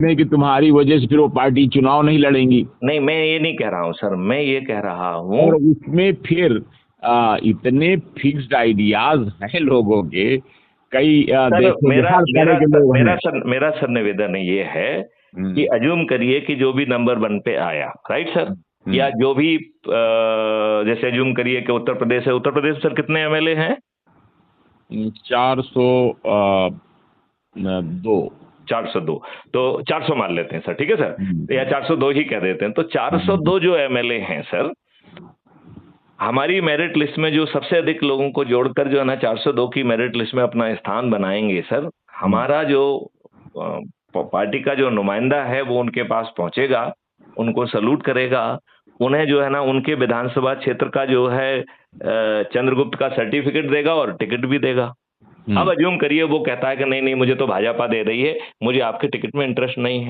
नहीं कि तुम्हारी वजह से फिर वो पार्टी चुनाव नहीं लड़ेंगी। नहीं, मैं ये नहीं कह रहा हूँ सर, मैं ये कह रहा हूँ। और उसमें फिर इतने फिक्स्ड आइडियाज हैं लोगों के, कई सर देखो मेरा हर मेरा तरह के लोग मेरा हैं। सर मेरा सर निवेदन ये है कि अज्यूम करिए कि जो भी नंबर 1 पे आया, राइट सर, या जो भी जैसे अज्यूम करिए कि उत्तर प्रदेश है, उत्तर प्रदेश में सर कितने एमएलए हैं? 402। 402। तो 400 मान लेते हैं सर, ठीक है सर, या 402 ही कह देते हैं। तो 402 जो एमएलए हैं सर, हमारी मेरिट लिस्ट में जो सबसे अधिक लोगों को जोड़कर जो है ना 402 की मेरिट लिस्ट में अपना स्थान बनाएंगे सर, हमारा जो पार्टी का जो नुमाइंदा है वो उनके पास पहुंचेगा, उनको सलूट करेगा, उन्हें जो है ना उनके विधानसभा क्षेत्र का जो है चंद्रगुप्त का सर्टिफिकेट देगा और टिकट भी देगा। अब अज्यूम करिए वो कहता है कि नहीं नहीं, मुझे तो भाजपा दे रही है, मुझे आपके टिकट में इंटरेस्ट नहीं है।